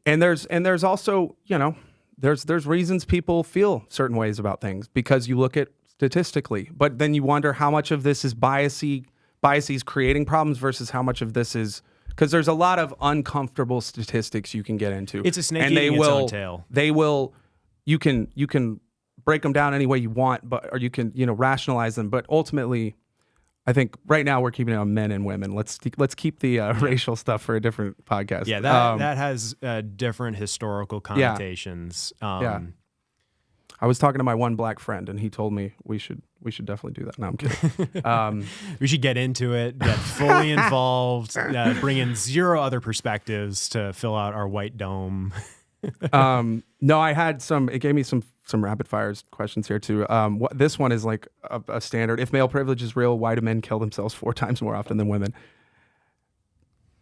there's also there's reasons people feel certain ways about things because you look at statistically, but then you wonder how much of this is biases creating problems versus how much of this is because there's a lot of uncomfortable statistics you can get into.
It's a snake
and
eating its own tail.
They will. You can break them down any way you want, or you can rationalize them. But ultimately, I think right now we're keeping it on men and women. Let's keep the racial stuff for a different podcast.
Yeah, that has different historical connotations.
Yeah. I was talking to my one black friend, and he told me we should definitely do that. No, I'm kidding.
We should get into it, get fully involved, bring in 0 other perspectives to fill out our white dome.
No, I had some. It gave me some rapid fire questions here too. This one is like a standard. If male privilege is real, why do men kill themselves 4 times more often than women?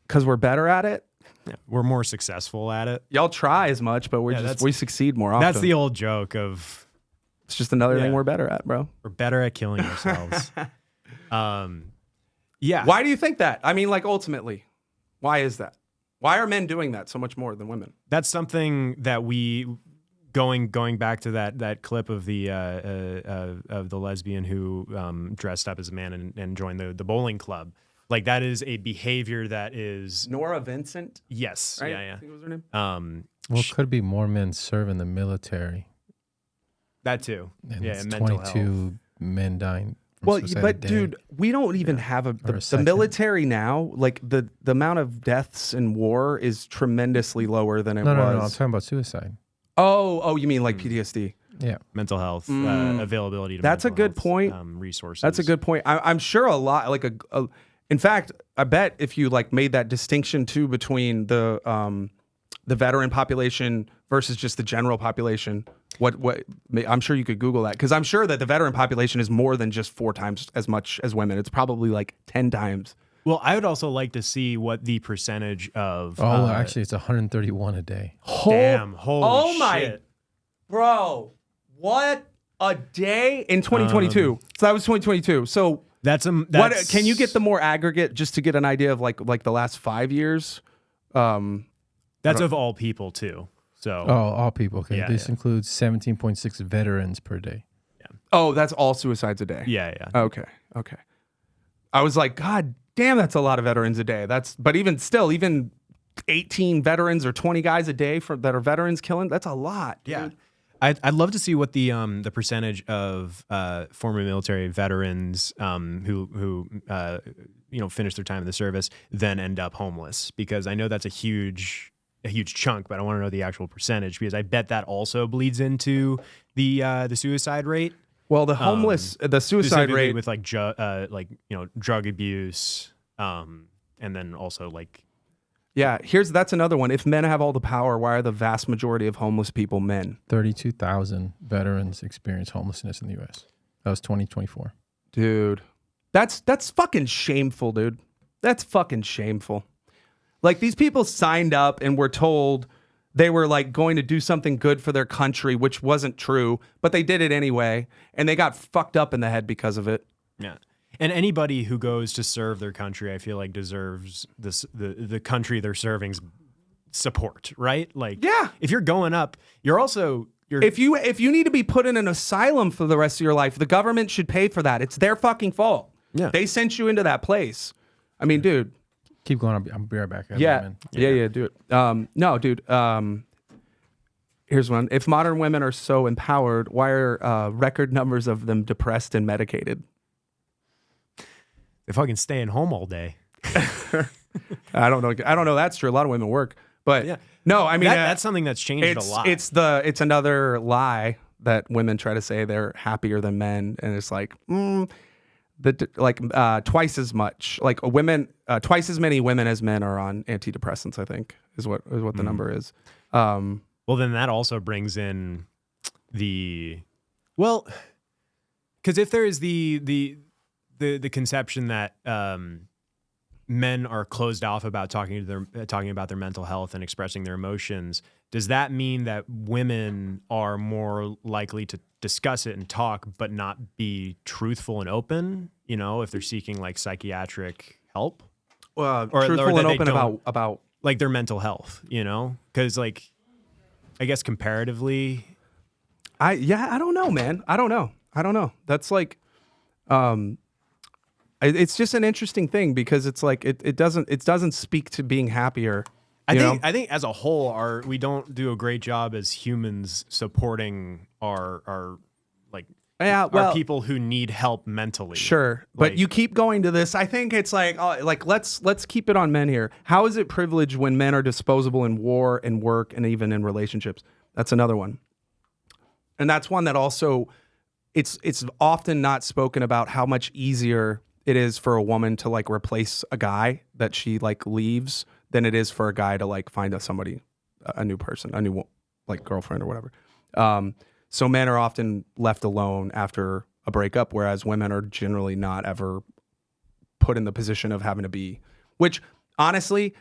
Because we're better at it.
Yeah, we're more successful at it.
Y'all try as much, but we succeed more often.
That's the old joke of.
It's just another thing we're better at, bro.
We're better at killing ourselves. Yeah.
Why do you think that? I mean, like ultimately, why is that? Why are men doing that so much more than women?
That's something that we going back to that clip of the lesbian who dressed up as a man and joined the bowling club. Like that is a behavior that is
Nora Vincent.
Yes.
Right?
Yeah.
I think was her name.
Well, it could be more men serve in the military.
That too.
And
yeah.
it's
And mental
22
health.
men dying.
Well, but dude, we don't even have the military now. Like the amount of deaths in war is tremendously lower than it was.
No, I'm talking about suicide.
Oh, you mean like PTSD?
Yeah,
mental health availability. To
that's a good point.
Resources.
That's a good point. I'm sure a lot. Like in fact, I bet if you like made that distinction too between the veteran population versus just the general population. What I'm sure you could Google that because I'm sure that the veteran population is more than just 4 times as much as women. It's probably like 10 times.
Well, I would also like to see what the percentage of.
Actually, it's 131 a day.
Damn! Holy shit.
My, bro, what a day in 2022. So that was 2022. So
that's
what? Can you get the more aggregate just to get an idea of like the last 5 years?
That's of all people too. So
all people. Okay,
Yeah,
this includes 17.6 veterans per day.
Yeah. Oh, that's all suicides a day.
Yeah.
Okay. I was like, God damn, that's a lot of veterans a day. But even still, even 18 veterans or 20 guys a day that are veterans killing, that's a lot. Dude.
Yeah. I'd love to see what the percentage of former military veterans who finish their time in the service then end up homeless, because I know that's a huge chunk, but I want to know the actual percentage because I bet that also bleeds into the suicide rate.
Well, the suicide rate
with like drug abuse, and then also like.
Yeah, that's another one. If men have all the power, why are the vast majority of homeless people men?
32,000 veterans experience homelessness in the U.S. That was 2024.
Dude, that's fucking shameful, dude. That's fucking shameful. Like these people signed up and were told they were like going to do something good for their country, which wasn't true, but they did it anyway, and they got fucked up in the head because of it.
Yeah. And anybody who goes to serve their country, I feel like deserves the country they're serving's support, right? Like,
yeah.
If you're going up,
if you need to be put in an asylum for the rest of your life, the government should pay for that. It's their fucking fault.
Yeah,
they sent you into that place. I mean, dude.
Keep going. I'll be right back.
Yeah, do it. No, dude. Here's one. If modern women are so empowered, why are record numbers of them depressed and medicated?
They're fucking staying home all day.
I don't know. That's true. A lot of women work, but
yeah.
No, I mean
that's something that's changed a lot.
It's another lie that women try to say they're happier than men, and it's like twice as much. Like women, twice as many women as men are on antidepressants. I think is what the number is.
Well, then that also brings in because if there is the conception that men are closed off about talking about their mental health and expressing their emotions, does that mean that women are more likely to discuss it and talk but not be truthful and open, if they're seeking like psychiatric help?
Truthful and open about
like their mental health, because like I guess comparatively.
I don't know, man. I don't know. That's like, it's just an interesting thing because it's like it doesn't speak to being happier.
I think as a whole, we don't do a great job as humans supporting our people who need help mentally.
Sure, but you keep going to this. I think it's like let's keep it on men here. How is it privilege when men are disposable in war and work and even in relationships? That's another one, and that's one that also it's often not spoken about how much easier it is for a woman to like replace a guy that she like leaves than it is for a guy to like find a new person, a new like girlfriend or whatever. So men are often left alone after a breakup, whereas women are generally not ever put in the position of having to be, which honestly,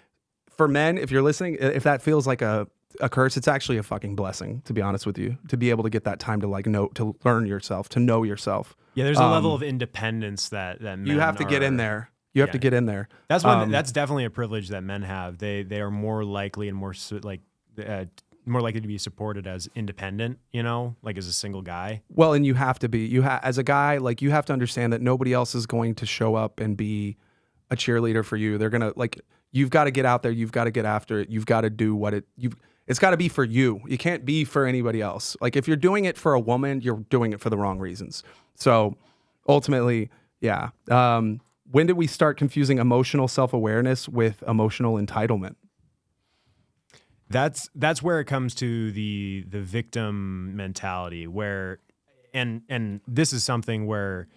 for men, if you're listening, if that feels like a curse, it's actually a fucking blessing, to be honest with you, to be able to get that time to like to learn yourself, to know yourself.
Yeah, there's a level of independence that men
you have to get in there. You have to get in there.
That's that's definitely a privilege that men have. They are more likely and more likely to be supported as independent, like as a single guy.
Well, and you have to be. As a guy, like you have to understand that nobody else is going to show up and be a cheerleader for you. They're gonna you've got to get out there. You've got to get after it. You've got to do it's got to be for you. You can't be for anybody else. Like if you're doing it for a woman, you're doing it for the wrong reasons. So ultimately, yeah. When did we start confusing emotional self-awareness with emotional entitlement?
That's where it comes to the victim mentality, where and this is something where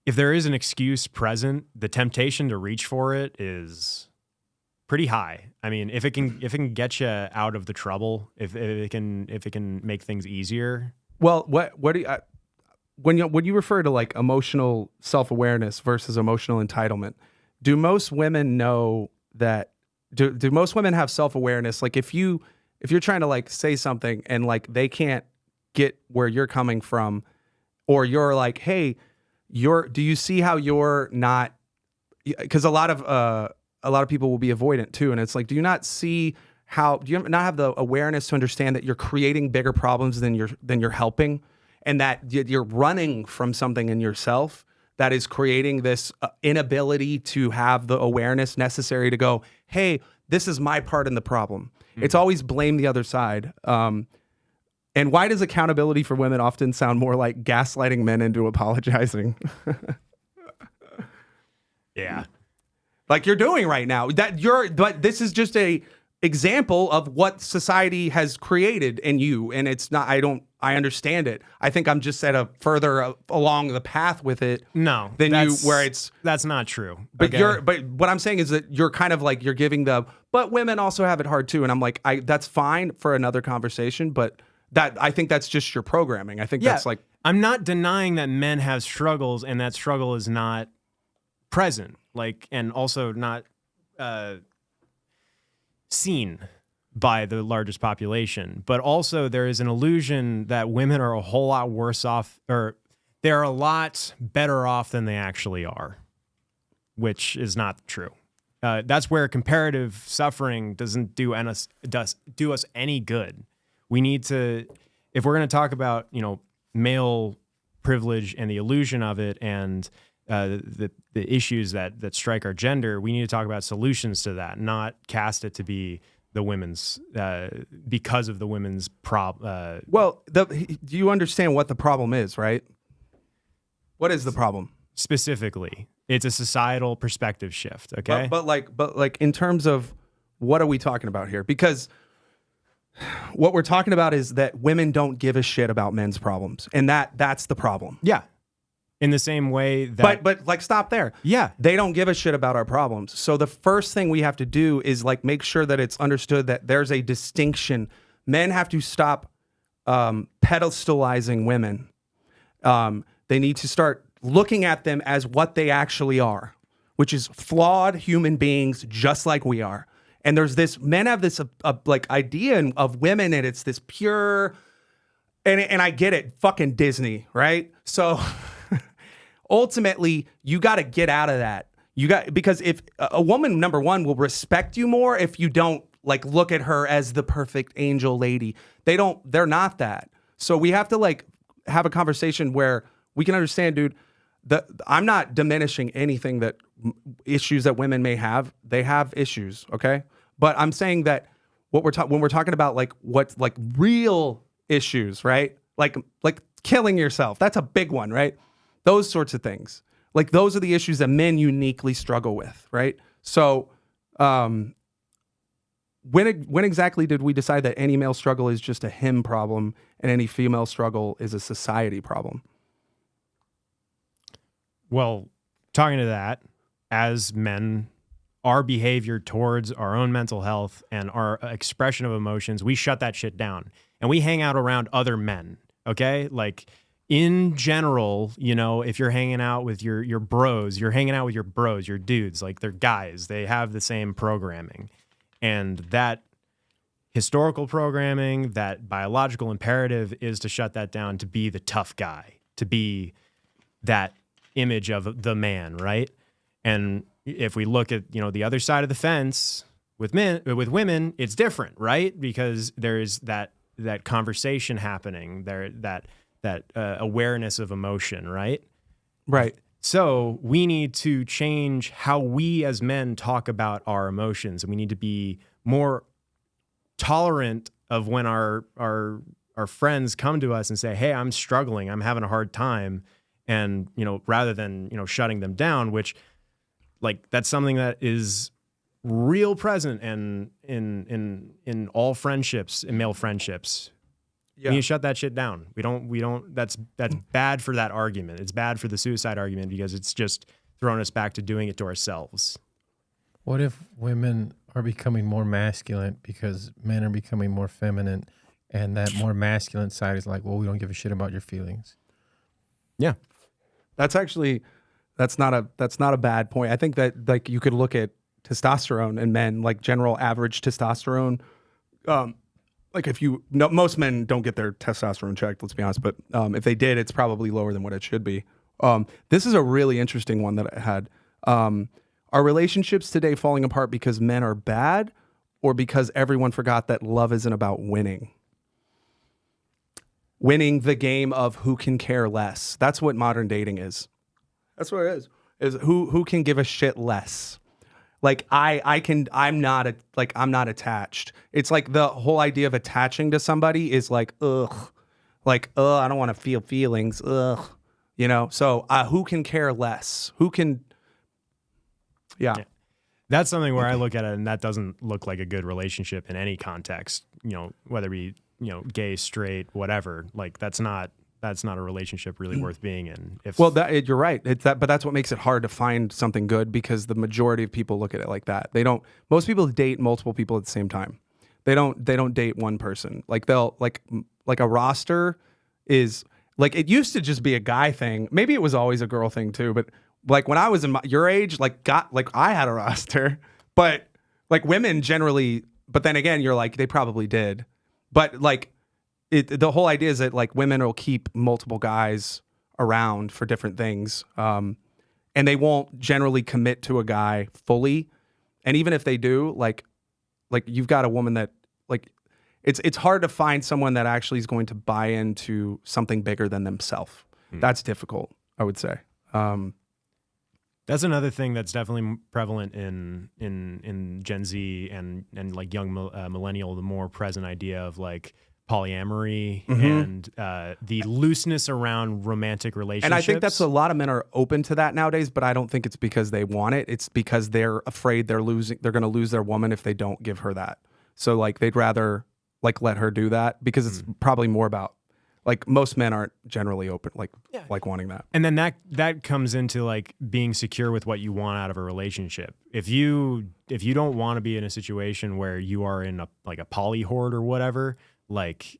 if there is an excuse present, the temptation to reach for it is pretty high. I mean, if it can get you out of the trouble, if it can make things easier.
Well, what do you when you refer to like emotional self-awareness versus emotional entitlement, do most women know that? Do most women have self-awareness? Like if you're trying to like say something and like they can't get where you're coming from, or you're like, hey, do you see how you're not? Because a lot of people will be avoidant too, and it's like, do you not have the awareness to understand that you're creating bigger problems than you're helping, and that you're running from something in yourself that is creating this inability to have the awareness necessary to go, hey, this is my part in the problem. It's always blame the other side. And why does accountability for women often sound more like gaslighting men into apologizing?
Yeah.
Like you're doing right now. But this is just a example of what society has created in you. And it's not, I understand it. I think I'm just at a further along the path with it.
No,
than you, where
that's not true.
But but what I'm saying is that you're kind of like, you're giving but women also have it hard too. And I'm like, that's fine for another conversation, but I think that's just your programming. I think that's like,
I'm not denying that men have struggles and that struggle is not present, and also not, seen by the largest population, but also there is an illusion that women are a whole lot worse off, or they're a lot better off than they actually are, which is not true. That's where comparative suffering doesn't do us any good. We need to, if we're going to talk about male privilege and the illusion of it, and the issues that strike our gender, we need to talk about solutions to that, not cast it to be the women's because of the women's problem.
Do you understand what the problem is, right? What is the problem?
Specifically, it's a societal perspective shift. Okay,
but in terms of what are we talking about here? Because what we're talking about is that women don't give a shit about men's problems, and that's the problem.
Yeah. In the same way that...
But stop there.
Yeah.
They don't give a shit about our problems. So the first thing we have to do is make sure that it's understood that there's a distinction. Men have to stop pedestalizing women. They need to start looking at them as what they actually are, which is flawed human beings just like we are. And men have this idea of women, and it's this pure... And I get it, fucking Disney, right? So... Ultimately, you got to get out of that. Because if a woman, number one, will respect you more if you don't like look at her as the perfect angel lady. They're not that. So we have to like have a conversation where we can understand, dude, I'm not diminishing anything that issues that women may have. They have issues, okay? But I'm saying that when we're talking about like what's like real issues, right? Like killing yourself. That's a big one, right? Those sorts of things. Like those are the issues that men uniquely struggle with, right? So when exactly did we decide that any male struggle is just a him problem and any female struggle is a society problem?
Well, talking to that, as men, our behavior towards our own mental health and our expression of emotions, we shut that shit down and we hang out around other men. Okay. Like in general, you know, if you're hanging out with your bros, you're hanging out with your bros, your dudes, like they're guys, they have the same programming. And that historical programming, that biological imperative is to shut that down, to be the tough guy, to be that image of the man, right? And if we look at, you know, the other side of the fence with women, it's different, right? Because there's that conversation happening there, that awareness of emotion, right?
Right.
So we need to change how we as men talk about our emotions, and we need to be more tolerant of when our friends come to us and say, "Hey, I'm struggling. I'm having a hard time." And, you know, rather than, you know, shutting them down, which like that's something that is real present and in all friendships, in male friendships. Yeah. We need to shut that shit down. We don't, that's bad for that argument. It's bad for the suicide argument because it's just throwing us back to doing it to ourselves.
What if women are becoming more masculine because men are becoming more feminine, and that more masculine side is like, well, we don't give a shit about your feelings?
Yeah.
That's not a bad point. I think that like you could look at testosterone in men, like general average testosterone. Like most men don't get their testosterone checked, let's be honest, but if they did, it's probably lower than what it should be. This is a really interesting one that I had. Are relationships today falling apart because men are bad or because everyone forgot that love isn't about winning? Winning the game of who can care less. That's what modern dating is. That's what it is who can give a shit less. Like I'm not attached. It's like the whole idea of attaching to somebody is like, I don't want to feel feelings. Ugh. You know? So who can care less? Who can, yeah.
That's something where I look at it and that doesn't look like a good relationship in any context, you know, whether it be, you know, gay, straight, whatever. Like that's not a relationship really worth being in.
You're right. But that's what makes it hard to find something good because the majority of people look at it like that. Most people date multiple people at the same time. They don't date one person. Like they'll like a roster is like, it used to just be a guy thing. Maybe it was always a girl thing too. But like when I was in your age, like I had a roster, but like women generally, but then again, you're like, they probably did. But like, the whole idea is that like women will keep multiple guys around for different things, and they won't generally commit to a guy fully. And even if they do, like you've got a woman that like it's hard to find someone that actually is going to buy into something bigger than themselves. That's difficult, I would say.
That's another thing that's definitely prevalent in Gen Z and like young millennial, the more present idea of like polyamory and the looseness around romantic relationships.
And I think that's a lot of men are open to that nowadays, but I don't think it's because they want it. It's because they're afraid they're going to lose their woman if they don't give her that. So like they'd rather like let her do that because it's probably more about like most men aren't generally open, like wanting that.
And then that comes into like being secure with what you want out of a relationship. If you don't want to be in a situation where you are in a poly horde or whatever, like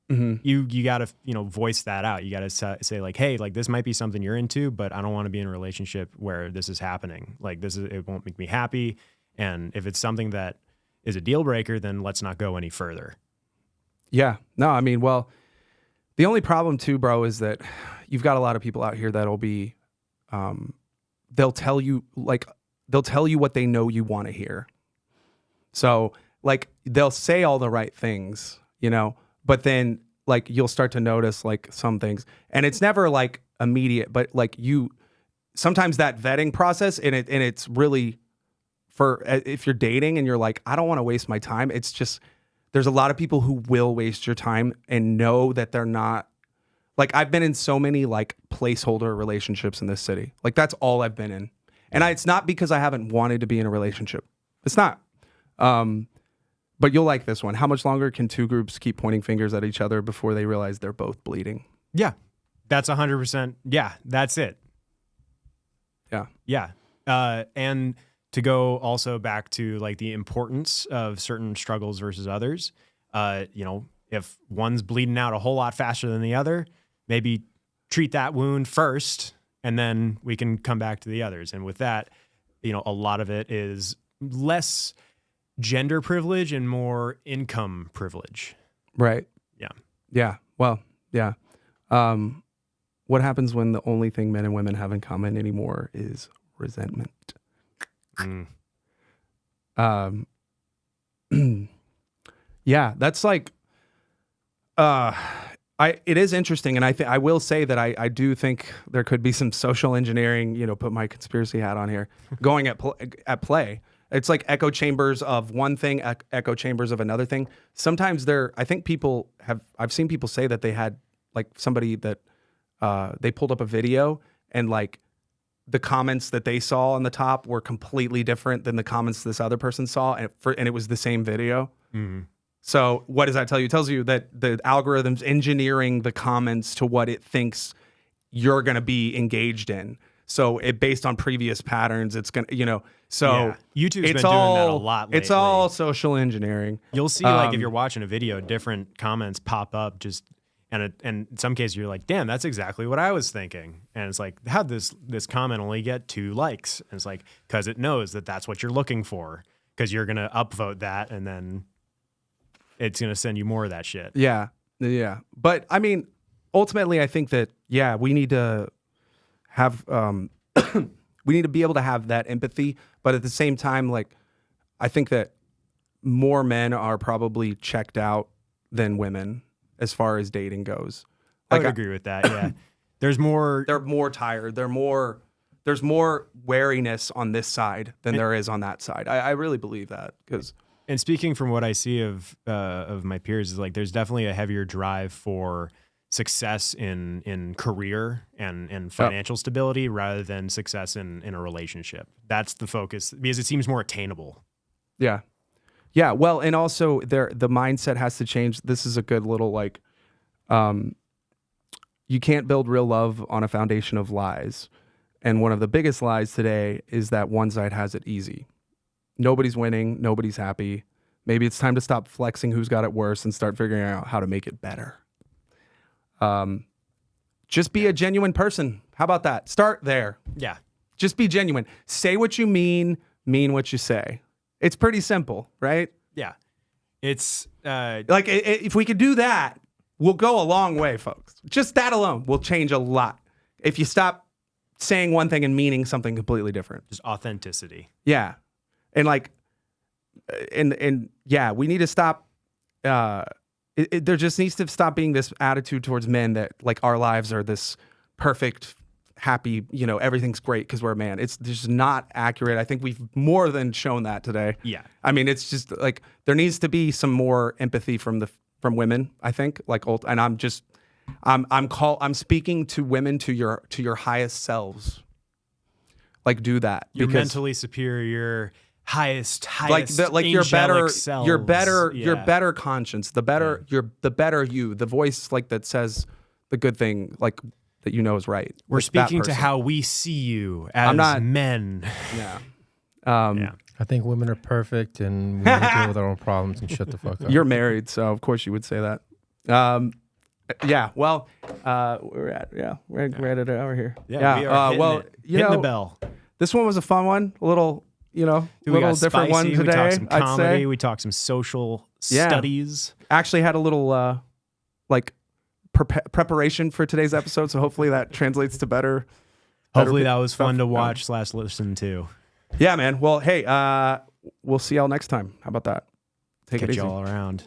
you got to, you know, voice that out. You got to say like, hey, like this might be something you're into, but I don't want to be in a relationship where this is happening. Like it won't make me happy. And if it's something that is a deal breaker, then let's not go any further.
Yeah. No, I mean, well, the only problem too, bro, is that you've got a lot of people out here that'll be, they'll tell you what they know you want to hear. So like they'll say all the right things, you know, but then like you'll start to notice like some things, and it's never like immediate, but like sometimes that vetting process and it's really for if you're dating and you're like, I don't want to waste my time. It's just, there's a lot of people who will waste your time and know that they're not, like I've been in so many like placeholder relationships in this city. Like that's all I've been in. And it's not because I haven't wanted to be in a relationship. It's not. But you'll like this one. How much longer can two groups keep pointing fingers at each other before they realize they're both bleeding?
Yeah. That's 100%. Yeah, that's it.
Yeah.
Yeah. And to go also back to like the importance of certain struggles versus others, you know, if one's bleeding out a whole lot faster than the other, maybe treat that wound first, and then we can come back to the others. And with that, you know, a lot of it is less gender privilege and more income privilege.
Right.
Yeah.
Yeah. Well, yeah. What happens when the only thing men and women have in common anymore is resentment? Yeah, that's like, it is interesting, and I will say that I do think there could be some social engineering. You know, put my conspiracy hat on here, going at play. It's like echo chambers of one thing, echo chambers of another thing. Sometimes I think I've seen people say that they had like somebody that they pulled up a video and like the comments that they saw on the top were completely different than the comments this other person saw, and it was the same video. Mm-hmm. So what does that tell you? It tells you that the algorithm's engineering the comments to what it thinks you're going to be engaged in. So it based on previous patterns, it's going to, you know, so
yeah. YouTube's been doing that a lot lately.
It's all social engineering.
You'll see like if you're watching a video, different comments pop up just, and in some cases you're like, damn, that's exactly what I was thinking. And it's like, how'd this comment only get 2 likes? And it's like, because it knows that that's what you're looking for, because you're going to upvote that and then it's going to send you more of that shit.
Yeah. Yeah. But I mean, ultimately, I think that, yeah, we need to have, we need to be able to have that empathy. But at the same time, like, I think that more men are probably checked out than women as far as dating goes.
Like, I would agree with that. Yeah. They're
more tired. There's more wariness on this side than there is on that side. I really believe that, because.
And speaking from what I see of my peers, is like there's definitely a heavier drive for success in career and financial stability rather than success in a relationship. That's the focus, because it seems more attainable.
Yeah. Yeah. Well, and also the mindset has to change. This is a good little like, you can't build real love on a foundation of lies. And one of the biggest lies today is that one side has it easy. Nobody's winning. Nobody's happy. Maybe it's time to stop flexing who's got it worse and start figuring out how to make it better. Just be a genuine person. How about that? Start there.
Yeah.
Just be genuine. Say what you mean what you say. It's pretty simple, right?
Yeah. It's
like if we could do that, we'll go a long way, folks. Just that alone will change a lot. If you stop saying one thing and meaning something completely different.
Just authenticity.
Yeah. And like, and yeah, we need to stop. There just needs to stop being this attitude towards men that like our lives are this perfect, happy, you know, everything's great because we're a man. It's just not accurate. I think we've more than shown that today.
Yeah.
I mean, it's just like there needs to be some more empathy from women. I think and I'm speaking to women, to your highest selves. Like do that.
You're mentally superior. Highest
like your better
selves.
your better conscience, the better the better you, the voice like that says the good thing, like that you know is right.
We're speaking to how we see you as men.
Yeah.
I think women are perfect and we need to deal with our own problems and shut the fuck up.
You're married, so of course you would say that. Yeah. Well, we're at an hour here.
Yeah. We are hitting the bell.
This one was a fun one. A little. You know, a little different one today.
We talked some comedy.
I'd say.
We talked some social studies.
Actually had a little preparation for today's episode, so hopefully that translates to better.
Hopefully that was fun to watch / listen to.
Yeah, man. Well, hey, we'll see y'all next time. How about that? Take it
Catch
easy.
you all around.